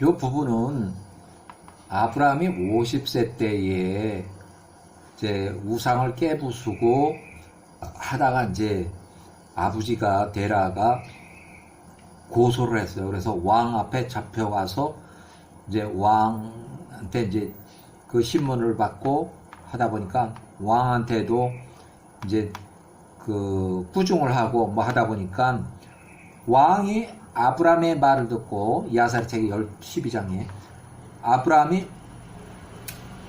이 부분은 아브라함이 50세 때에 이제 우상을 깨부수고 하다가 이제 아버지가 데라가 고소를 했어요. 그래서 왕 앞에 잡혀가서 이제 왕한테 이제 그 신문을 받고 하다 보니까 왕한테도 이제 그 부중을 하고 뭐 하다 보니까 왕이 아브라함의 말을 듣고 야사리 책 12장에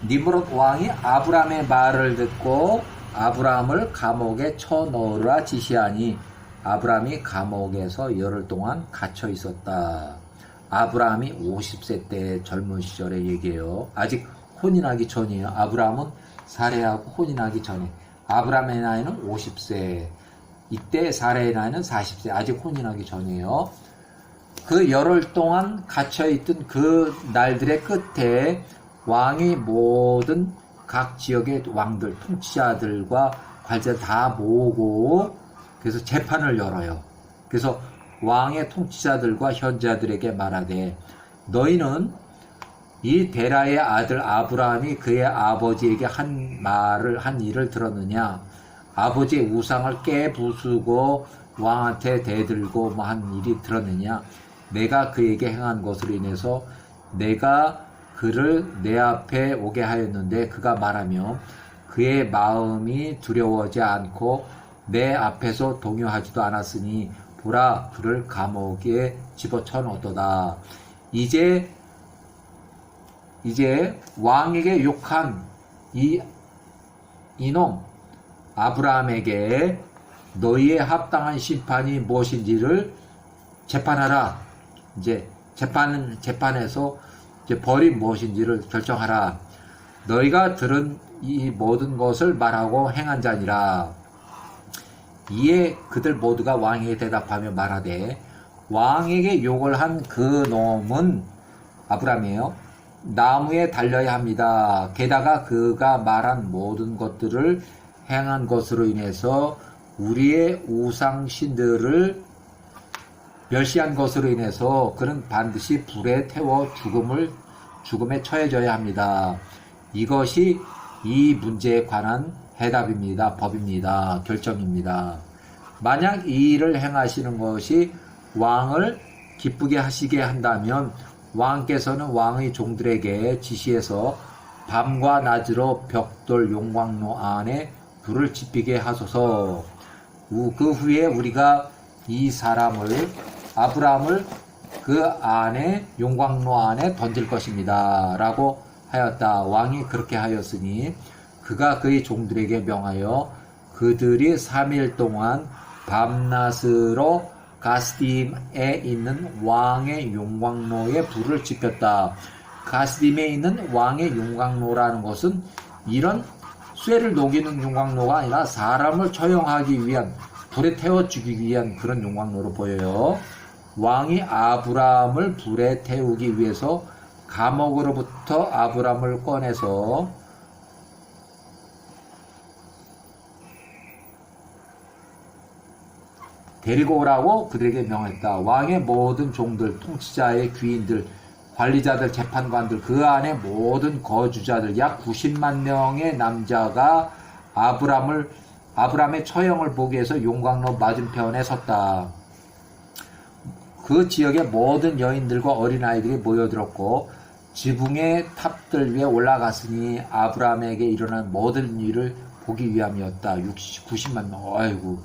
니므롯 왕이 아브라함의 말을 듣고 아브라함을 감옥에 쳐넣으라 지시하니 아브라함이 감옥에서 열흘 동안 갇혀 있었다. 아브라함이 50세 때 젊은 시절의 얘기예요. 아직 혼인하기 전이에요. 아브라함은 사레하고 혼인하기 전에. 아브라함의 나이는 50세. 이때 사레의 나이는 40세. 아직 혼인하기 전이에요. 그 열흘 동안 갇혀있던 그 날들의 끝에 왕이 모든 각 지역의 왕들, 통치자들과 관제를 다 모으고 그래서 재판을 열어요. 그래서 왕의 통치자들과 현자들에게 말하되 너희는 이 데라의 아들 아브라함이 그의 아버지에게 한 일을 들었느냐? 아버지의 우상을 깨부수고 왕한테 대들고 뭐 한 일이 들었느냐? 내가 그에게 행한 것으로 인해서 내가 그를 내 앞에 오게 하였는데 그가 말하며 그의 마음이 두려워하지 않고 내 앞에서 동요하지도 않았으니 보라 그를 감옥에 집어쳐 넣었도다. 이제 왕에게 욕한 이놈 아브라함에게 너희의 합당한 심판이 무엇인지를 재판하라. 이제 재판에서 이제 벌이 무엇인지를 결정하라. 너희가 들은 이 모든 것을 말하고 행한 자니라. 이에 그들 모두가 왕에게 대답하며 말하되 왕에게 욕을 한 그 놈은 아브라함이에요. 나무에 달려야 합니다. 게다가 그가 말한 모든 것들을 행한 것으로 인해서 우리의 우상신들을 멸시한 것으로 인해서 그는 반드시 불에 태워 죽음에 처해져야 합니다. 이것이 이 문제에 관한 해답입니다. 법입니다. 결정입니다. 만약 이 일을 행하시는 것이 왕을 기쁘게 하시게 한다면 왕께서는 왕의 종들에게 지시해서 밤과 낮으로 벽돌 용광로 안에 불을 지피게 하소서. 그 후에 우리가 이 아브라함을 그 안에 용광로 안에 던질 것입니다. 라고 하였다. 왕이 그렇게 하였으니 그가 그의 종들에게 명하여 그들이 3일 동안 밤낮으로 가스딤에 있는 왕의 용광로에 불을 지폈다. 가스딤에 있는 왕의 용광로라는 것은 이런 쇠를 녹이는 용광로가 아니라 사람을 처형하기 위한 불에 태워 죽이기 위한 그런 용광로로 보여요. 왕이 아브라함을 불에 태우기 위해서 감옥으로부터 아브라함을 꺼내서 데리고 오라고 그들에게 명했다. 왕의 모든 종들, 통치자의 귀인들, 관리자들, 재판관들, 그 안에 모든 거주자들, 약 90만 명의 남자가 아브라함의 처형을 보기 위해서 용광로 맞은편에 섰다. 그 지역의 모든 여인들과 어린아이들이 모여들었고 지붕의 탑들 위에 올라갔으니 아브라함에게 일어난 모든 일을 보기 위함이었다. 90만 명. 아이고,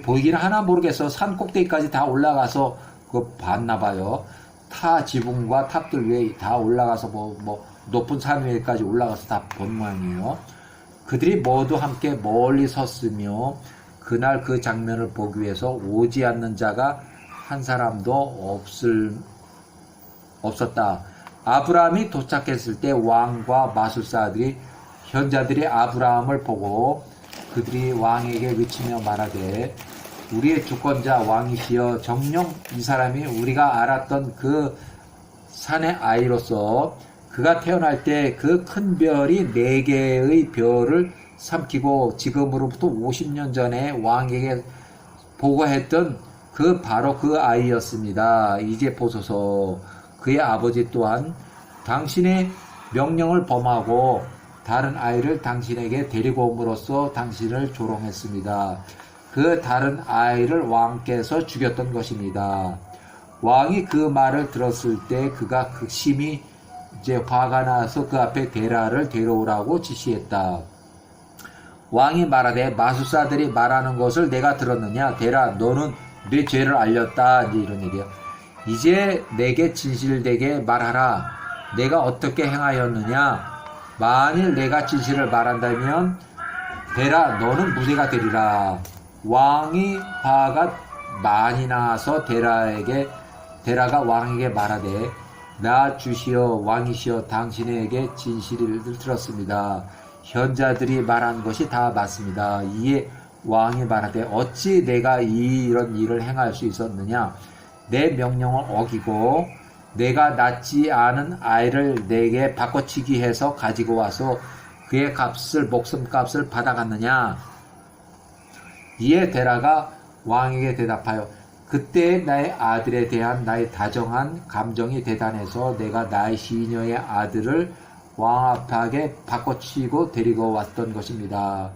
보이긴 하나 모르겠어. 산 꼭대기까지 다 올라가서 그거 봤나 봐요. 타 지붕과 탑들 위에 다 올라가서 뭐 높은 산 위에까지 올라가서 다 본 모양이에요. 그들이 모두 함께 멀리 섰으며 그날 그 장면을 보기 위해서 오지 않는 자가 한 사람도 없었다. 아브라함이 도착했을 때 왕과 마술사들이 현자들이 아브라함을 보고 그들이 왕에게 외치며 말하되 우리의 주권자 왕이시여 정녕 이 사람이 우리가 알았던 그 산의 아이로서 그가 태어날 때 그 큰 별이 4개의 별을 삼키고 지금으로부터 50년 전에 왕에게 보고했던 바로 그 아이였습니다. 이제 보소서 그의 아버지 또한 당신의 명령을 범하고 다른 아이를 당신에게 데리고 옴으로써 당신을 조롱했습니다. 그 다른 아이를 왕께서 죽였던 것입니다. 왕이 그 말을 들었을 때 그가 극심히 이제 화가 나서 그 앞에 데라를 데려오라고 지시했다. 왕이 말하되 마술사들이 말하는 것을 내가 들었느냐? 데라, 너는 네 죄를 알렸다. 이제 이런 얘기예요. 이제 내게 진실되게 말하라. 내가 어떻게 행하였느냐? 만일 내가 진실을 말한다면 데라, 너는 무죄가 되리라. 왕이 화가 많이 나서 데라가 왕에게 말하되 나 주시어 왕이시여 당신에게 진실을 들었습니다. 현자들이 말한 것이 다 맞습니다. 이에 왕이 말하되 어찌 내가 이런 일을 행할 수 있었느냐? 내 명령을 어기고 내가 낳지 않은 아이를 내게 바꿔치기 해서 가지고 와서 그의 목숨값을 받아갔느냐? 이에 데라가 왕에게 대답하여 그때 나의 아들에 대한 나의 다정한 감정이 대단해서 내가 나의 시녀의 아들을 왕 앞에 바꿔치고 데리고 왔던 것입니다.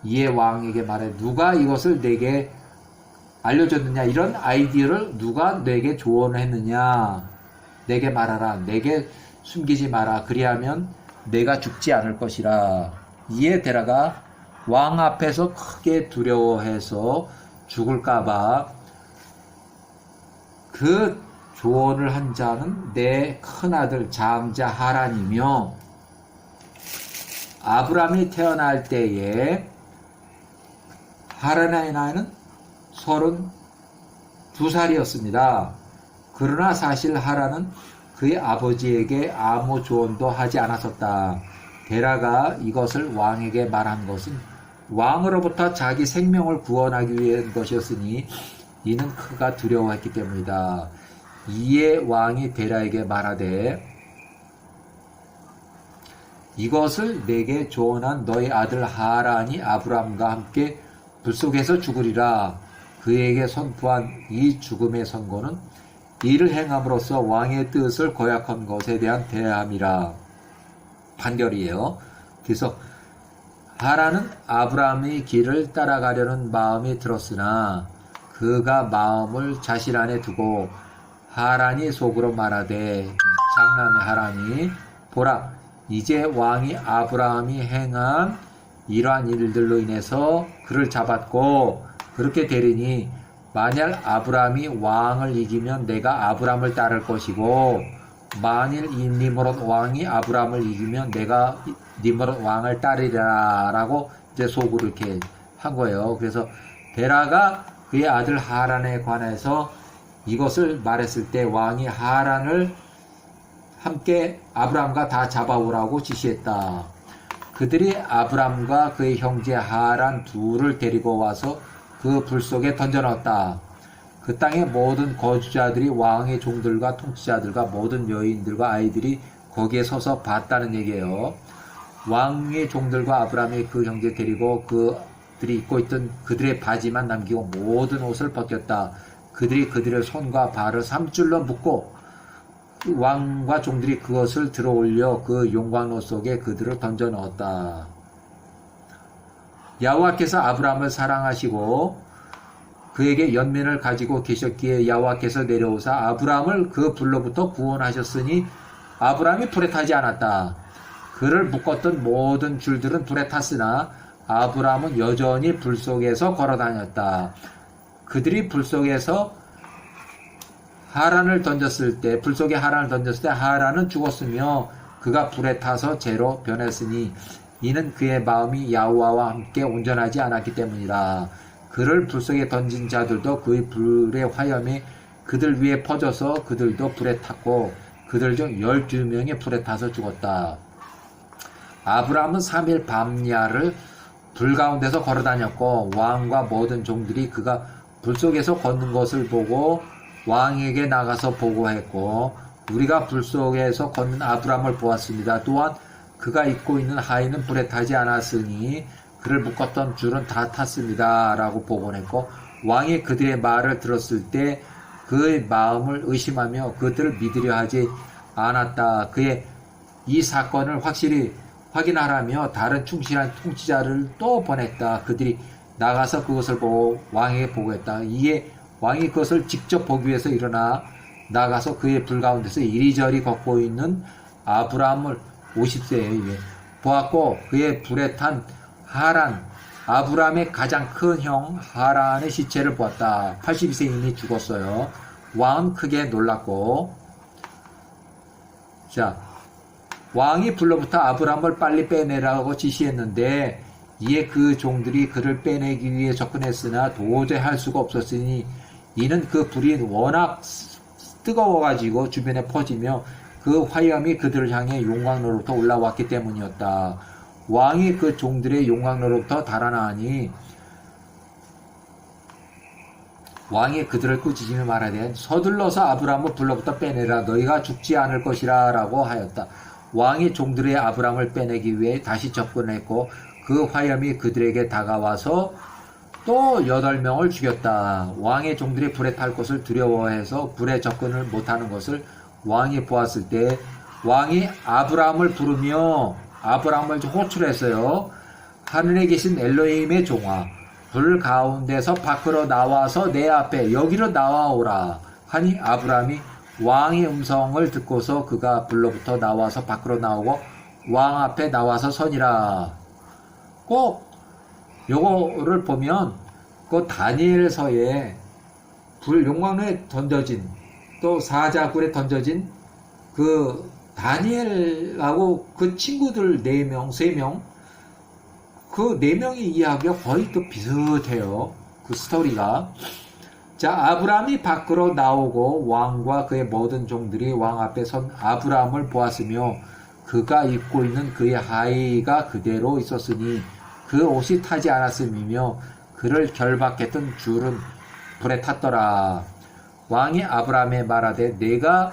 이에 왕에게 말해 누가 이것을 내게 알려줬느냐? 이런 아이디어를 누가 내게 조언을 했느냐? 내게 말하라. 내게 숨기지 마라. 그리하면 내가 죽지 않을 것이라. 이에 데라가 왕 앞에서 크게 두려워해서 죽을까봐 그 조언을 한 자는 내 큰아들 장자 하란이며 아브람이 태어날 때에 하란의 나이는 32살이었습니다. 그러나 사실 하란은 그의 아버지에게 아무 조언도 하지 않았었다. 데라가 이것을 왕에게 말한 것은 왕으로부터 자기 생명을 구원하기 위한 것이었으니 이는 그가 두려워했기 때문이다. 이에 왕이 데라에게 말하되 이것을 내게 조언한 너희 아들 하란이 아브람과 함께 불속에서 죽으리라. 그에게 선포한 이 죽음의 선고는 이를 행함으로써 왕의 뜻을 거역한 것에 대한 대함이라. 판결이에요. 그래서 하란은 아브람의 길을 따라가려는 마음이 들었으나 그가 마음을 자신 안에 두고 하란이 속으로 말하되 장남의 하란이 보라 이제 왕이 아브라함이 행한 이러한 일들로 인해서 그를 잡았고 그렇게 되리니 만약 아브라함이 왕을 이기면 내가 아브라함을 따를 것이고 만일 이 니므롯 왕이 아브라함을 이기면 내가 니므롯 왕을 따르리라 라고 이제 속으로 이렇게 한 거예요. 그래서 데라가 그의 아들 하란에 관해서 이것을 말했을 때 왕이 하란을 함께 아브람과 다 잡아오라고 지시했다. 그들이 아브람과 그의 형제 하란 둘을 데리고 와서 그 불 속에 던져넣었다. 그 땅의 모든 거주자들이 왕의 종들과 통치자들과 모든 여인들과 아이들이 거기에 서서 봤다는 얘기예요. 왕의 종들과 아브람의 그 형제 데리고 그들이 입고 있던 그들의 바지만 남기고 모든 옷을 벗겼다. 그들이 그들의 손과 발을 3줄로 묶고 왕과 종들이 그것을 들어올려 그 용광로 속에 그들을 던져 넣었다. 여호와께서 아브람을 사랑하시고 그에게 연민을 가지고 계셨기에 여호와께서 내려오사 아브람을 그 불로부터 구원하셨으니 아브람이 불에 타지 않았다. 그를 묶었던 모든 줄들은 불에 탔으나 아브람은 여전히 불 속에서 걸어다녔다. 그들이 불 속에서 하란을 던졌을 때, 불 속에 하란을 던졌을 때 하란은 죽었으며 그가 불에 타서 재로 변했으니 이는 그의 마음이 여호와와 함께 온전하지 않았기 때문이라. 그를 불 속에 던진 자들도 그의 불의 화염이 그들 위에 퍼져서 그들도 불에 탔고 그들 중 12명이 불에 타서 죽었다. 아브람은 3일 밤야를 불 가운데서 걸어다녔고 왕과 모든 종들이 그가 불 속에서 걷는 것을 보고 왕에게 나가서 보고했고 우리가 불 속에서 걷는 아브람을 보았습니다. 또한 그가 입고 있는 하의는 불에 타지 않았으니 그를 묶었던 줄은 다 탔습니다. 라고 보고했고 왕이 그들의 말을 들었을 때 그의 마음을 의심하며 그들을 믿으려 하지 않았다. 그의 이 사건을 확실히 확인하라며 다른 충실한 통치자를 또 보냈다. 그들이 나가서 그것을 보고 왕에게 보고했다. 이에 왕이 그것을 직접 보기 위해서 일어나 나가서 그의 불 가운데서 이리저리 걷고 있는 아브라함을 50세에 보았고 그의 불에 탄 하란 아브라함의 가장 큰 형 하란의 시체를 보았다. 82세 이미 죽었어요. 왕은 크게 놀랐고 자 왕이 불로부터 아브라함을 빨리 빼내라고 지시했는데 이에 그 종들이 그를 빼내기 위해 접근했으나 도저히 할 수가 없었으니 이는 그 불이 워낙 뜨거워가지고 주변에 퍼지며 그 화염이 그들을 향해 용광로로부터 올라왔기 때문이었다. 왕이 그 종들의 용광로로부터 달아나니 왕이 그들을 꾸짖으며 말하되 서둘러서 아브라함을 불로부터 빼내라 너희가 죽지 않을 것이라 라고 하였다. 왕이 종들의 아브라함을 빼내기 위해 다시 접근했고 그 화염이 그들에게 다가와서 또 8명을 죽였다. 왕의 종들이 불에 탈 것을 두려워해서 불에 접근을 못하는 것을 왕이 보았을 때 왕이 아브라함을 부르며 아브라함을 호출했어요. 하늘에 계신 엘로힘의 종아 불 가운데서 밖으로 나와서 내 앞에 여기로 나와오라 하니 아브라함이 왕의 음성을 듣고서 그가 불로부터 나와서 밖으로 나오고 왕 앞에 나와서 서니라. 꼭 요거를 보면 그 다니엘서에 불 용광로에 던져진 또 사자굴에 던져진 그 다니엘하고 그 친구들 4명, 3명 그 4명의 이야기가 거의 또 비슷해요. 그 스토리가. 자, 아브라함이 밖으로 나오고 왕과 그의 모든 종들이 왕 앞에 선 아브라함을 보았으며 그가 입고 있는 그의 하의가 그대로 있었으니 그 옷이 타지 않았음이며 그를 결박했던 줄은 불에 탔더라. 왕이 아브라함에 말하되 내가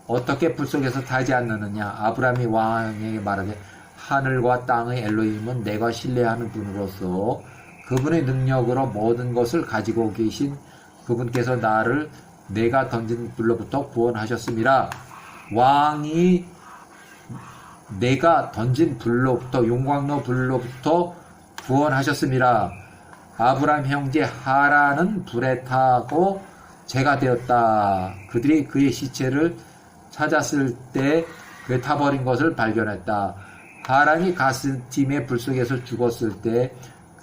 어떻게 불 속에서 타지 않느냐. 아브라함이 왕에게 말하되 하늘과 땅의 엘로힘은 내가 신뢰하는 분으로서 그분의 능력으로 모든 것을 가지고 계신 그분께서 나를 내가 던진 불로부터 구원하셨습니다. 왕이 내가 던진 불로부터 용광로 불로부터 구원하셨습니다. 아브라함 형제 하란은 불에 타고 죄가 되었다. 그들이 그의 시체를 찾았을 때 그에 타버린 것을 발견했다. 하란이 가스팀의 불 속에서 죽었을 때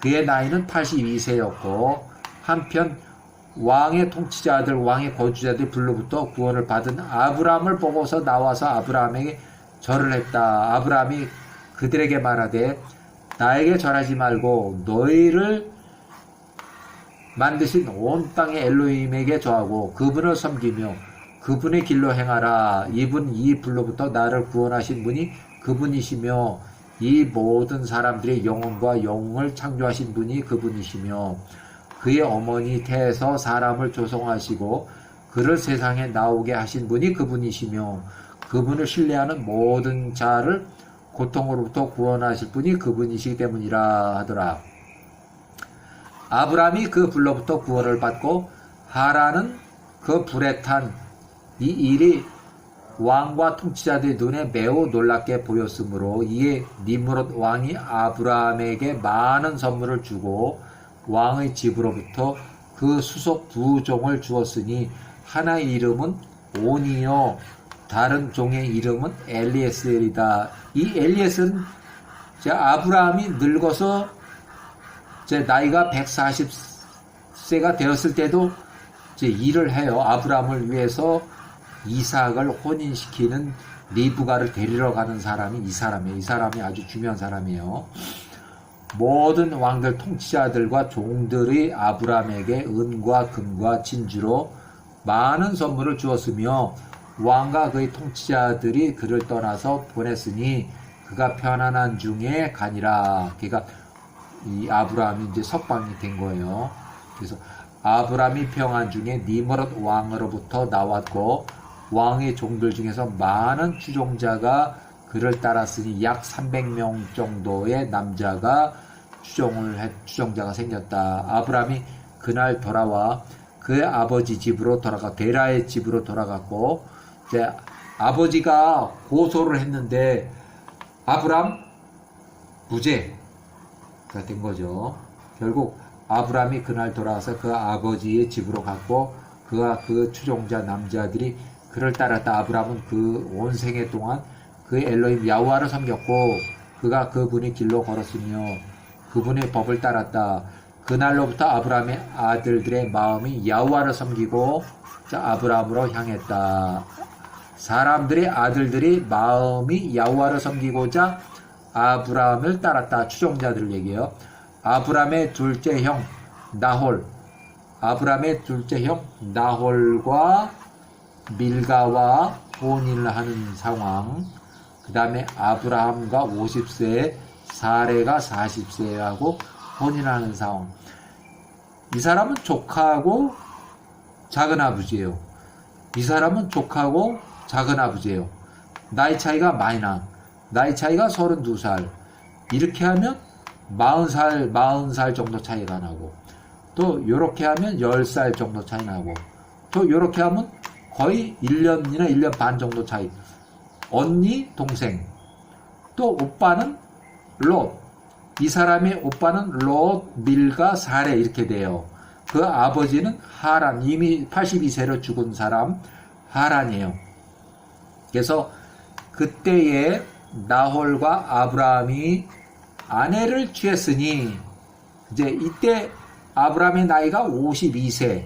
그의 나이는 82세였고 한편 왕의 통치자들, 왕의 거주자들 불로부터 구원을 받은 아브라함을 보고서 나와서 아브라함에게 절을 했다. 아브라함이 그들에게 말하되 나에게 절하지 말고 너희를 만드신 온 땅의 엘로힘에게 절하고 그분을 섬기며 그분의 길로 행하라. 이분 이 불로부터 나를 구원하신 분이 그분이시며 이 모든 사람들의 영혼과 영을 창조하신 분이 그분이시며 그의 어머니 태에서 사람을 조성하시고 그를 세상에 나오게 하신 분이 그분이시며 그분을 신뢰하는 모든 자를 고통으로부터 구원하실 분이 그분이시기 때문이라 하더라. 아브라함이 그 불로부터 구원을 받고 하란은 그 불에 탄 이 일이 왕과 통치자들의 눈에 매우 놀랍게 보였으므로 이에 니므롯 왕이 아브라함에게 많은 선물을 주고 왕의 집으로부터 그 수속 부종을 주었으니 하나의 이름은 오니요 다른 종의 이름은 엘리에셀이다. 이 엘리에셀은 아브라함이 늙어서 나이가 140세가 되었을 때도 일을 해요. 아브라함을 위해서 이삭을 혼인시키는 리브가를 데리러 가는 사람이 이 사람이에요. 이 사람이 아주 중요한 사람이에요. 모든 왕들 통치자들과 종들이 아브라함에게 은과 금과 진주로 많은 선물을 주었으며 왕과 그의 통치자들이 그를 떠나서 보냈으니 그가 편안한 중에 가니라. 그러니까 이 아브라함이 이제 석방이 된 거예요. 그래서 아브라함이 평안 중에 니므롯 왕으로부터 나왔고 왕의 종들 중에서 많은 추종자가 그를 따랐으니 약 300명 정도의 남자가 추종자가 생겼다. 아브라함이 그날 돌아와 그의 아버지 집으로 데라의 집으로 돌아갔고, 이제 아버지가 고소를 했는데 아브람 무죄가 된 거죠. 결국 아브람이 그날 돌아와서 그 아버지의 집으로 갔고, 그와 그 추종자 남자들이 그를 따랐다. 아브람은 그 온 생애 동안 그 엘로힘 야후와를 섬겼고, 그가 그분의 길로 걸었으며 그분의 법을 따랐다. 그날로부터 아브람의 아들들의 마음이 야후와를 섬기고 아브람으로 향했다. 사람들의 아들들이 마음이 야후와를 섬기고자 아브람을 따랐다. 추종자들 얘기해요. 아브람의 둘째 형 나홀과 밀가와 혼인을 하는 상황. 그 다음에 아브라함과 50세, 사레가 40세하고 혼인하는 상황. 이 사람은 조카하고 작은아버지예요. 이 사람은 조카하고 작은아버지예요. 나이 차이가 많이 나. 나이 차이가 32살. 이렇게 하면 40살 정도 차이가 나고, 또 요렇게 하면 10살 정도 차이 나고, 또 요렇게 하면 거의 1년이나 1년 반 정도 차이. 언니, 동생. 또 오빠는 롯. 이 사람의 오빠는 롯, 밀가, 사레 이렇게 돼요. 그 아버지는 하란. 이미 82세로 죽은 사람 하란이에요. 그래서 그때에 나홀과 아브라함이 아내를 취했으니, 이제 이때 아브라함의 나이가 50세.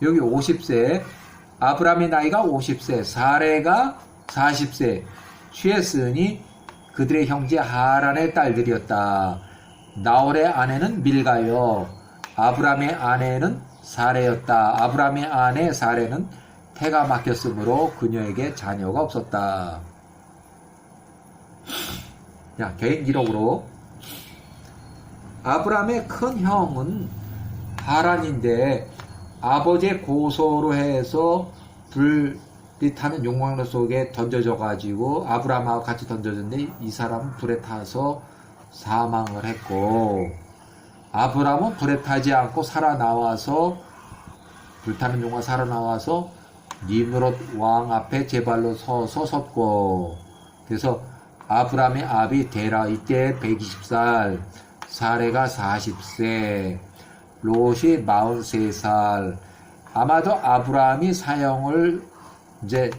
여기 50세. 아브라함의 나이가 50세, 사레가 40세. 취했으니 그들의 형제 하란의 딸들이었다. 나홀의 아내는 밀가요. 아브라함의 아내는 사레였다. 아브라함의 아내 사레는 태가 막혔으므로 그녀에게 자녀가 없었다. 자, 개인 기록으로 아브라함의 큰 형은 하란인데, 아버지의 고소로 해서 불이 타는 용광로 속에 던져져 가지고 아브라함하고 같이 던져졌는데, 이 사람은 불에 타서 사망을 했고, 아브라함은 불에 타지 않고 살아나와서, 불타는 용광 살아나와서 니므롯 왕 앞에 제 발로 서서 섰고, 그래서 아브라함의 아비 데라 이때 120살, 사레가 40세, 롯이 43살. 아마도 아브라함이 사형을 이제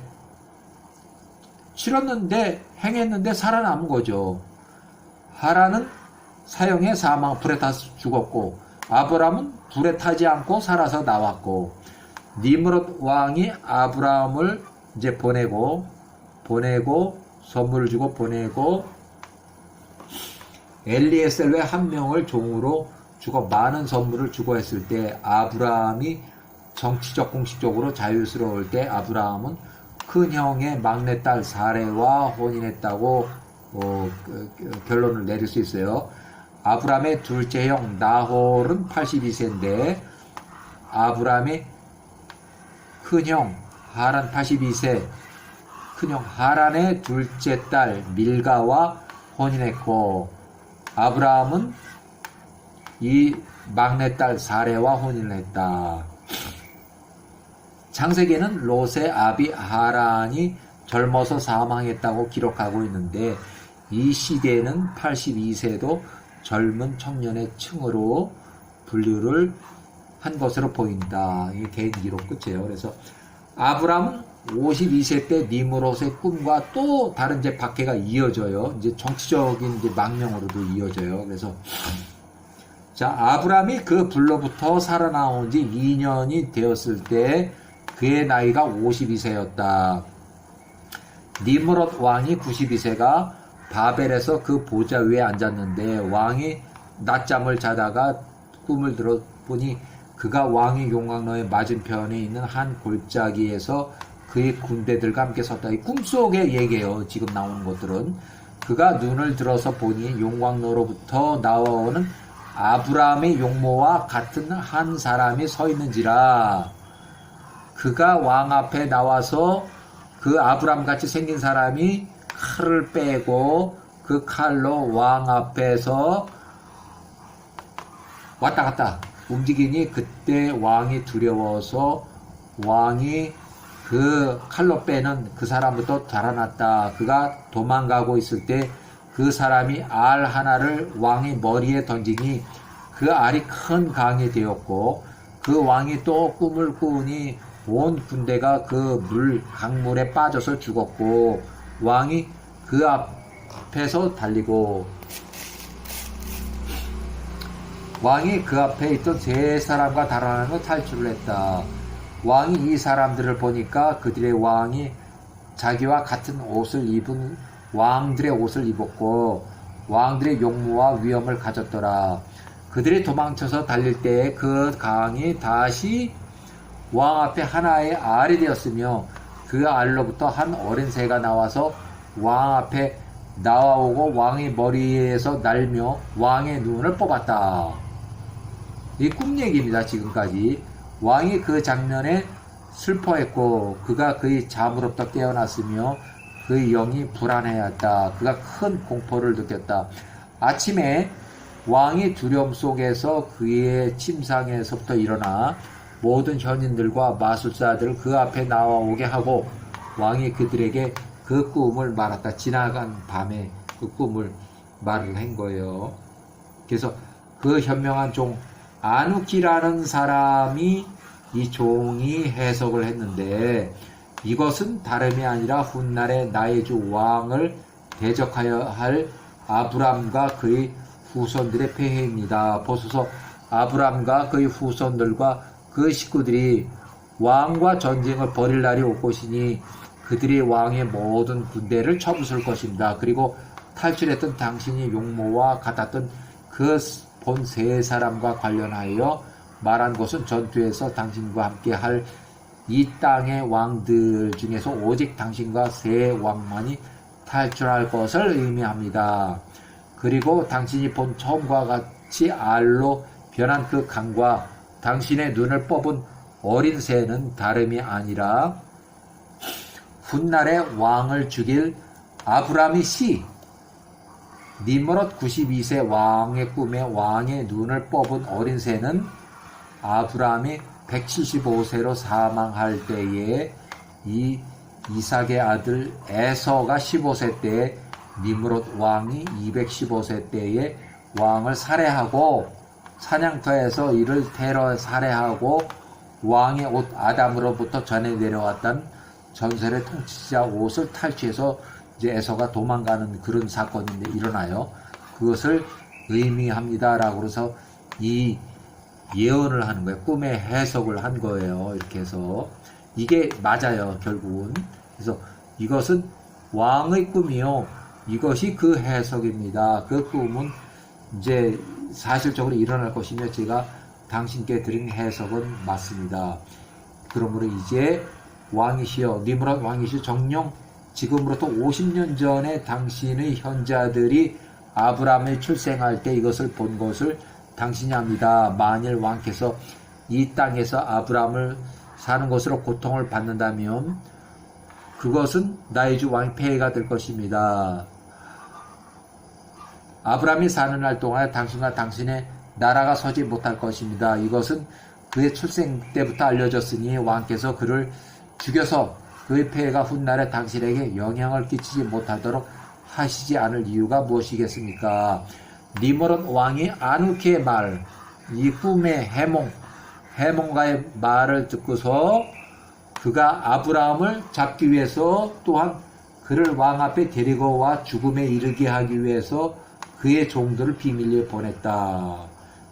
치렀는데, 행했는데 살아남은 거죠. 하란은 사형에 불에 타서 죽었고, 아브라함은 불에 타지 않고 살아서 나왔고, 니므롯 왕이 아브라함을 이제 보내고 선물을 주고 보내고, 엘리에셀 외 한 명을 종으로 주고 많은 선물을 주고 했을 때, 아브라함이 정치적 공식적으로 자유스러울 때 아브라함은 큰 형의 막내딸 사레와 혼인했다고 결론을 내릴 수 있어요. 아브라함의 둘째 형 나홀은 82세인데 아브라함의 큰형 하란 82세, 큰형 하란의 둘째 딸 밀가와 혼인했고, 아브라함은 이 막내딸 사레와 혼인을 했다. 창세기에는 롯의 아비 하란이 젊어서 사망했다고 기록하고 있는데, 이 시대에는 82세도 젊은 청년의 층으로 분류를 한 것으로 보인다. 이게 개인 기록 끝이에요. 그래서 아브라함은 52세 때 니므롯의 꿈과 또 다른 이제 박해가 이어져요. 이제 정치적인 이제 망명으로도 이어져요. 그래서 자, 아브라함이 그 불로부터 살아나온 지 2년이 되었을 때 그의 나이가 52세였다. 니므롯 왕이 92세가 바벨에서 그 보좌 위에 앉았는데, 왕이 낮잠을 자다가 꿈을 들어보니 그가 왕의 용광로의 맞은편에 있는 한 골짜기에서 그의 군대들과 함께 섰다. 이 꿈속의 얘기예요. 지금 나오는 것들은. 그가 눈을 들어서 보니 용광로로부터 나와오는 아브라함의 용모와 같은 한 사람이 서 있는지라. 그가 왕 앞에 나와서 그 아브라함 같이 생긴 사람이 칼을 빼고 그 칼로 왕 앞에서 왔다 갔다 움직이니 그때 왕이 두려워서 왕이 그 칼로 빼는 그 사람부터 달아났다. 그가 도망가고 있을 때 그 사람이 알 하나를 왕의 머리에 던지니 그 알이 큰 강이 되었고 그 왕이 또 꿈을 꾸니 온 군대가 그 강물에 빠져서 죽었고 왕이 그 앞에서 달리고 왕이 그 앞에 있던 세 사람과 달아나며 탈출을 했다. 왕이 이 사람들을 보니까 그들의 왕이 자기와 같은 옷을 입은 왕들의 옷을 입었고 왕들의 용모와 위엄을 가졌더라. 그들이 도망쳐서 달릴 때에 그 강이 다시 왕 앞에 하나의 알이 되었으며 그 알로부터 한 어린 새가 나와서 왕 앞에 나와오고 왕의 머리에서 날며 왕의 눈을 뽑았다. 이 꿈 얘기입니다. 지금까지 왕이 그 장면에 슬퍼했고 그가 그의 잠으로부터 깨어났으며 그의 영이 불안해했다. 그가 큰 공포를 느꼈다. 아침에 왕이 두려움 속에서 그의 침상에서부터 일어나 모든 현인들과 마술사들을 그 앞에 나와오게 하고 왕이 그들에게 그 꿈을 말했다. 지나간 밤에 그 꿈을 말을 한 거예요. 그래서 그 현명한 종 아누키라는 사람이 이 종이 해석을 했는데 이것은 다름이 아니라 훗날에 나의 주 왕을 대적하여 할 아브람과 그의 후손들의 폐해입니다. 보소서 아브람과 그의 후손들과 그 식구들이 왕과 전쟁을 벌일 날이 올 것이니 그들이 왕의 모든 군대를 쳐부술 것입니다. 그리고 탈출했던 당신이 용모와 같았던 그 본 세 사람과 관련하여 말한 것은 전투에서 당신과 함께 할 이 땅의 왕들 중에서 오직 당신과 세 왕만이 탈출할 것을 의미합니다. 그리고 당신이 본 처음과 같이 알로 변한 그 강과 당신의 눈을 뽑은 어린 새는 다름이 아니라 훗날에 왕을 죽일 아브라함이 씨 니므롯 92세 왕의 꿈에 왕의 눈을 뽑은 어린 새는 아브라함이 175세로 사망할 때에 이 이삭의 아들 에서가 15세 때에 니므롯 왕이 215세 때에 왕을 살해하고 사냥터에서 이를 테러 살해하고 왕의 옷 아담으로부터 전해 내려왔던 전설의 통치자 옷을 탈취해서 이제 에서가 도망가는 그런 사건인데 일어나요. 그것을 의미합니다라고 그래서 이 예언을 하는 거예요. 꿈의 해석을 한 거예요. 이렇게 해서 이게 맞아요. 결국은. 그래서 이것은 왕의 꿈이요. 이것이 그 해석입니다. 그 꿈은 이제 사실적으로 일어날 것이며 제가 당신께 드린 해석은 맞습니다. 그러므로 이제 왕이시여 니므롯 왕이시여 정녕 지금으로부터 50년 전에 당신의 현자들이 아브라함을 출생할 때 이것을 본 것을 당신이 압니다. 만일 왕께서 이 땅에서 아브라함을 사는 것으로 고통을 받는다면 그것은 나의 주 왕의 폐해가 될 것입니다. 아브라함이 사는 날 동안 당신과 당신의 나라가 서지 못할 것입니다. 이것은 그의 출생 때부터 알려졌으니 왕께서 그를 죽여서 그의 폐해가 훗날에 당신에게 영향을 끼치지 못하도록 하시지 않을 이유가 무엇이겠습니까? 니므롯 왕이 아누키의 말, 이 꿈의 해몽가의 말을 듣고서 그가 아브라함을 잡기 위해서 또한 그를 왕 앞에 데리고 와 죽음에 이르게 하기 위해서 그의 종들을 비밀리에 보냈다.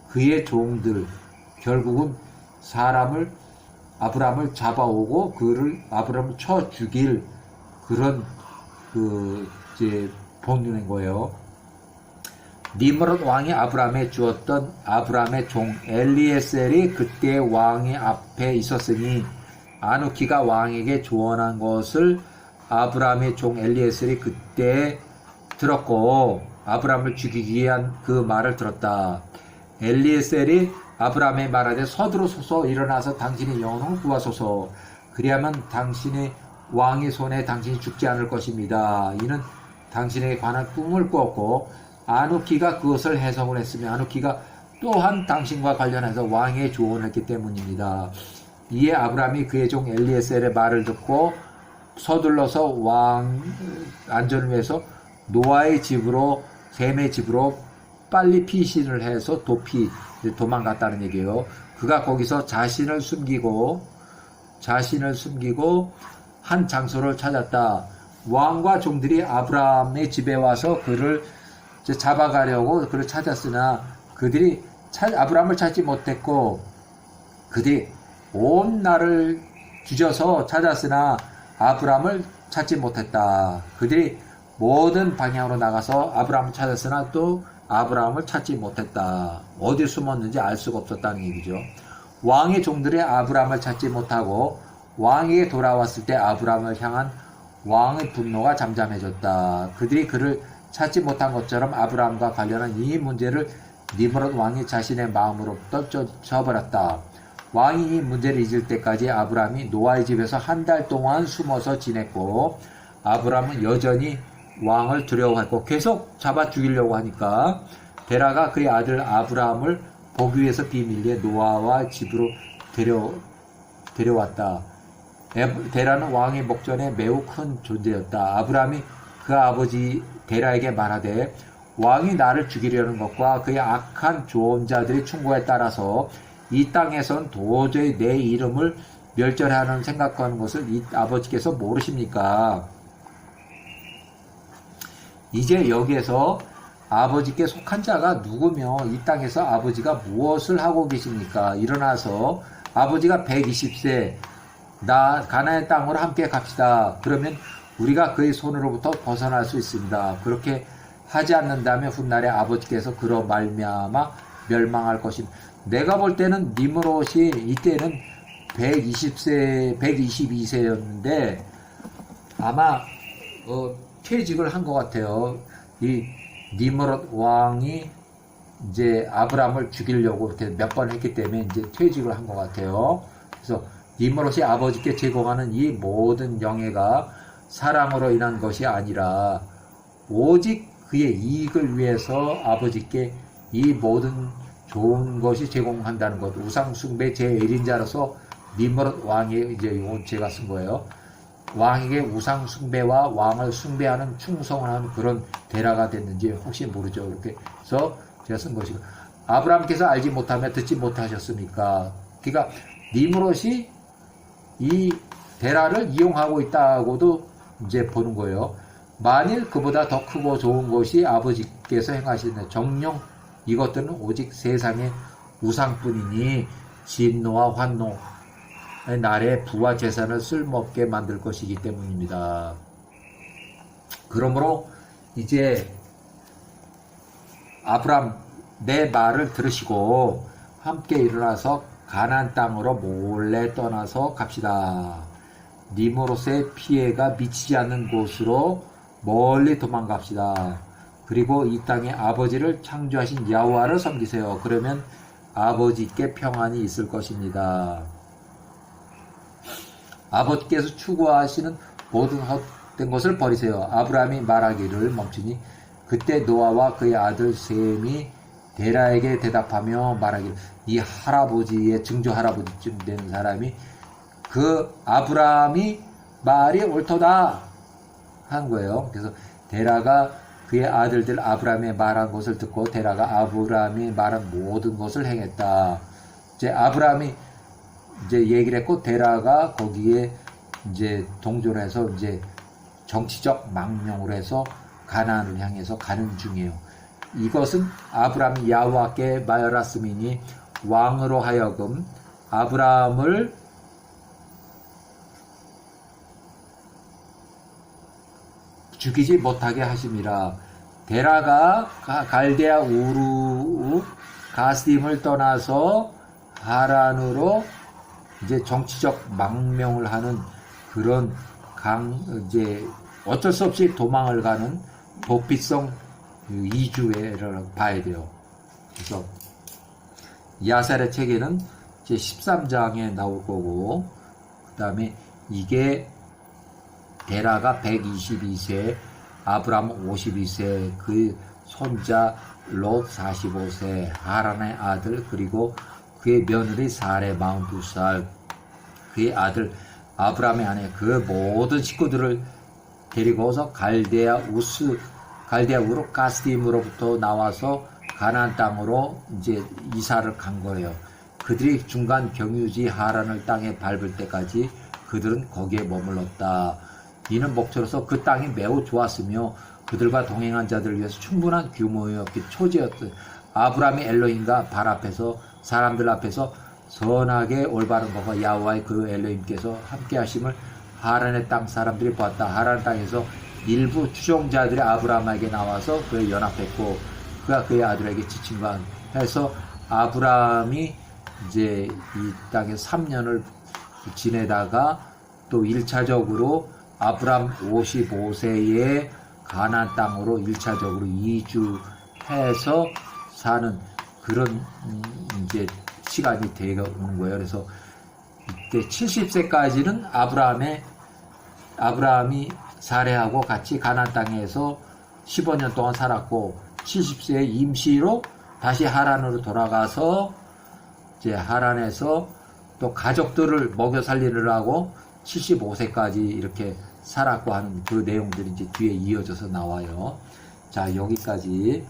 그의 종들 결국은 아브라함을 잡아오고 아브라함을 쳐 죽일 그런 이제 본능인 거예요. 니므롯 왕이 아브라함에 주었던 아브라함의 종 엘리에셀이 그때 왕의 앞에 있었으니 아누키가 왕에게 조언한 것을 아브라함의 종 엘리에셀이 그때 들었고 아브라함을 죽이기 위한 그 말을 들었다. 엘리에셀이 아브라함의 말하되 서두르소서 일어나서 당신의 영혼을 구하소서 그리하면 당신의 왕의 손에 당신이 죽지 않을 것입니다. 이는 당신에게 관한 꿈을 꾸었고 아누키가 그것을 해석을 했으며 아누키가 또한 당신과 관련해서 왕의 조언을 했기 때문입니다. 이에 아브라함이 그의 종 엘리에셀의 말을 듣고 서둘러서 왕 안전을 위해서 노아의 집으로 셈의 집으로 빨리 피신을 해서 도피 도망갔다는 얘기예요. 그가 거기서 자신을 숨기고 한 장소를 찾았다. 왕과 종들이 아브라함의 집에 와서 그를 잡아가려고 그를 찾았으나 그들이 아브라함을 찾지 못했고 그들이 온 날을 뒤져서 찾았으나 아브라함을 찾지 못했다. 그들이 모든 방향으로 나가서 아브라함을 찾았으나 또 아브라함을 찾지 못했다. 어디 숨었는지 알 수가 없었다는 얘기죠. 왕의 종들이 아브라함을 찾지 못하고 왕에게 돌아왔을 때 아브라함을 향한 왕의 분노가 잠잠해졌다. 그들이 그를 찾지 못한 것처럼 아브라함과 관련한 이 문제를 니므롯 왕이 자신의 마음으로 떨쳐버렸다. 왕이 이 문제를 잊을 때까지 아브라함이 노아의 집에서 한 달 동안 숨어서 지냈고 아브라함은 여전히 왕을 두려워했고 계속 잡아 죽이려고 하니까 데라가 그의 아들 아브라함을 보기 위해서 비밀리에 노아와 집으로 데려왔다. 데라는 왕의 목전에 매우 큰 존재였다. 아브라함이 그 아버지 데라에게 말하되 왕이 나를 죽이려는 것과 그의 악한 조언자들의 충고에 따라서 이 땅에선 도저히 내 이름을 멸절하는 생각하는 것을 이 아버지께서 모르십니까? 이제 여기에서 아버지께 속한 자가 누구며 이 땅에서 아버지가 무엇을 하고 계십니까? 일어나서 아버지가 120세 나 가나안 땅으로 함께 갑시다. 그러면 우리가 그의 손으로부터 벗어날 수 있습니다. 그렇게 하지 않는다면 훗날에 아버지께서 그로 말미암아 멸망할 것입니다. 내가 볼 때는 니므롯이 이때는 122세였는데 아마 퇴직을 한 것 같아요. 이 니므롯 왕이 이제 아브라함을 죽이려고 이렇게 몇 번 했기 때문에 이제 퇴직을 한 것 같아요. 그래서 니므롯이 아버지께 제공하는 이 모든 영예가 사랑으로 인한 것이 아니라 오직 그의 이익을 위해서 아버지께 이 모든 좋은 것이 제공한다는 것. 우상숭배 제1인자로서 니므롯 왕의 이제 요 제가 쓴 거예요. 왕에게 우상숭배와 왕을 숭배하는 충성하는 그런 데라가 됐는지 혹시 모르죠. 이렇게 해서 제가 쓴 것이고 아브라함께서 알지 못하며 듣지 못하셨습니까? 그러니까 니므롯이 이 데라를 이용하고 있다고도 이제 보는 거예요. 만일 그보다 더 크고 좋은 것이 아버지께서 행하시는 정령 이것들은 오직 세상의 우상뿐이니 진노와 환노의 날에 부와 재산을 쓸모없게 만들 것이기 때문입니다. 그러므로 이제 아브람 내 말을 들으시고 함께 일어나서 가나안 땅으로 몰래 떠나서 갑시다. 니므롯의 피해가 미치지 않는 곳으로 멀리 도망갑시다. 그리고 이 땅에 아버지를 창조하신 야호와를 섬기세요. 그러면 아버지께 평안이 있을 것입니다. 아버지께서 추구하시는 모든 헛된 것을 버리세요. 아브라함이 말하기를 멈추니 그때 노아와 그의 아들 셈이 데라에게 대답하며 말하기를 이 할아버지의 증조 할아버지쯤 되는 사람이 그 아브라함이 말이 옳도다 한 거예요. 그래서 데라가 그의 아들들 아브라함의 말한 것을 듣고 데라가 아브라함이 말한 모든 것을 행했다. 이제 아브라함이 이제 얘기를 했고 데라가 거기에 이제 동조를 해서 이제 정치적 망명으로 해서 가나안을 향해서 가는 중이에요. 이것은 아브라함이 야호와께 말하였음이니 왕으로 하여금 아브라함을 죽이지 못하게 하심이라. 데라가 갈대아 우르 가스딤을 떠나서 하란으로 이제 정치적 망명을 하는 그런 이제 어쩔 수 없이 도망을 가는 도피성 이주회를 봐야 돼요. 그래서 야살의 책에는 이제 13장에 나올 거고, 그 다음에 이게 데라가 122세, 아브라함 52세, 그 손자 롯 45세, 하란의 아들, 그리고 그의 며느리 사레 42살, 그의 아들 아브라함의 아내, 그 모든 식구들을 데리고서 갈대아 우르 가스딤으로부터 나와서 가나안 땅으로 이제 이사를 간 거예요. 그들이 중간 경유지 하란을 땅에 밟을 때까지 그들은 거기에 머물렀다. 이는 목적으로서 그 땅이 매우 좋았으며 그들과 동행한 자들을 위해서 충분한 규모였기 초지였던 아브라함이 엘로힘과 발 앞에서 사람들 앞에서 선하게 올바른 것과 야호와의 그 엘로힘께서 함께 하심을 하란의 땅 사람들이 보았다. 하란 땅에서 일부 추종자들이 아브라함에게 나와서 그에 연합했고 그가 그의 아들에게 지침과 해서 아브라함이 이제 이 땅에 3년을 지내다가 또 1차적으로 아브라함 55세에 가나안 땅으로 1차적으로 이주해서 사는 그런 이제 시간이 되는 거예요. 그래서 이때 70세까지는 아브라함이 사레하고 같이 가나안 땅에서 15년 동안 살았고 70세에 임시로 다시 하란으로 돌아가서 이제 하란에서 또 가족들을 먹여 살리느라고 75세까지 이렇게 살았고 하는 그 내용들이 이제 뒤에 이어져서 나와요. 자, 여기까지